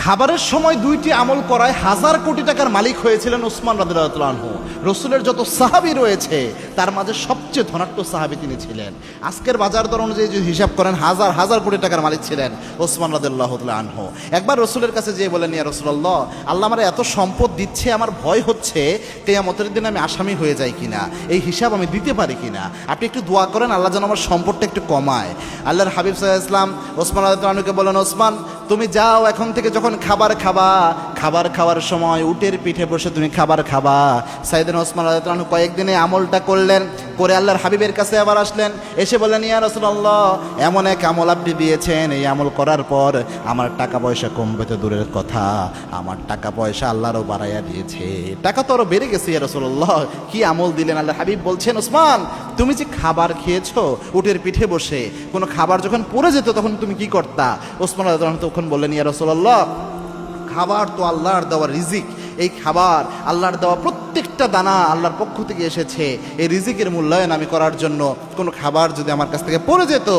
খাবারের সময় দুইটি আমল করায় 1000 কোটি টাকার মালিক হয়েছিলেন ওসমান রাদিয়াল্লাহু আনহু। রসুলের যত সাহাবী রয়েছে তার মাঝে সবচেয়ে ধনাঢ্য সাহাবী তিনি ছিলেন। আজকের বাজার দর অনুযায়ী যদি হিসাব করেন হাজার হাজার কোটি টাকার মালিক ছিলেন ওসমান রাদিয়াল্লাহু আনহু। একবার রসুলের কাছে যেয়ে বলেন, ইয়া রাসূলুল্লাহ, আল্লাহ আমার এত সম্পদ দিচ্ছে, আমার ভয় হচ্ছে কিয়ামতের দিন আমি আসামি হয়ে যাই কিনা, এই হিসাব আমি দিতে পারি কিনা, আপনি একটু দোয়া করেন আল্লাহ যেন আমার সম্পদটা একটু কমায়। আল্লাহর হাবিব সাল্লাল্লাহু আলাইহি ওয়াসাল্লাম ওসমান রাদিয়াল্লাহু আনহুকে বলেন, ওসমান তুমি যাও, এখন থেকে যখন খাবার খাওয়ার সময় উটের পিঠে বসে তুমি খাবার খাবা। সাইয়েদনা ওসমান রাদিয়াল্লাহু আনহু কয়েকদিনে আমলটা করলেন, করে আল্লাহর হাবিবের কাছে আবার আসলেন, এসে বললেন, ইয়া রাসূলুল্লাহ, এমন এক আমল আপনি দিয়েছেন, এই আমল করার পর আমার টাকা পয়সা কমবে তো দূরের কথা, আমার টাকা পয়সা আল্লাহরও বাড়াইয়া দিয়েছে, টাকা তো আরো বেড়ে গেছে। ইয়া রাসূলুল্লাহ, কি আমল দিলেন? আল্লাহর হাবিব বলছেন, ওসমান তুমি যে খাবার খেয়েছো উটের পিঠে বসে, কোনো খাবার যখন পড়ে যেত তখন তুমি কি করতা? ওসমান রাদিয়াল্লাহু আনহু তখন বললেন, ইয়া রাসূলুল্লাহ, খাবার তো আল্লাহর দেওয়া রিজিক, এই খাবার আল্লাহর দেওয়া প্রত্যেকটা দানা আল্লাহর পক্ষ থেকে এসেছে, এই রিজিকের মূল্যায়ন আমি করার জন্য কোনো খাবার যদি আমার কাছ থেকে পড়ে যেত,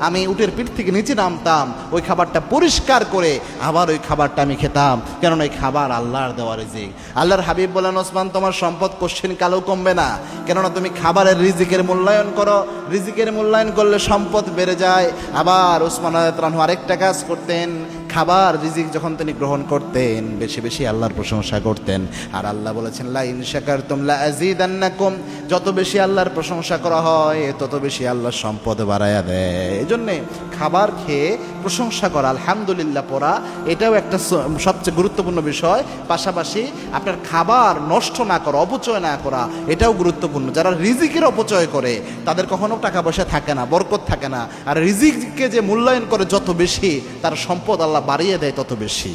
আমি উটের পিঠ থেকে নিচে নামতাম, ওই খাবারটা পরিষ্কার করে আবার ওই খাবারটা আমি খেতাম, কেননা এই খাবার আল্লাহর দেওয়া রিজিক। আল্লাহর হাবিব বলেন, ওসমান তোমার সম্পদ কোশ্চেন কালেও কমবে না, কেননা তুমি খাবারের রিজিকের মূল্যায়ন করো, রিজিকের মূল্যায়ন করলে সম্পদ বেড়ে যায়। আবার ওসমান রাদিয়াল্লাহু আনহু আরেকটা কাজ করতেন, খাবার রিজিক যখন তিনি গ্রহণ করতেন বেশি বেশি আল্লাহর প্রশংসা করতেন। আর আল্লাহ বলেছেন, লা ইন শাকারতুম লা আযীদান্নাকুম, যত বেশি আল্লাহর প্রশংসা করা হয় তত বেশি আল্লাহ সম্পদ বাড়ায়া দেয়। এজন্যে খাবার খেয়ে প্রশংসা করা, আলহামদুলিল্লাহ পড়া, এটাও একটা সবচেয়ে গুরুত্বপূর্ণ বিষয়। পাশাপাশি আপনার খাবার নষ্ট না করা, অপচয় না করা, এটাও গুরুত্বপূর্ণ। যারা রিজিকের অপচয় করে তাদের কখনো টাকা পয়সা থাকে না, বরকত থাকে না। আর রিজিককে যে মূল্যায়ন করে যত বেশি, তার সম্পদ আল্লাহ বাড়িয়ে দেয় তত বেশি।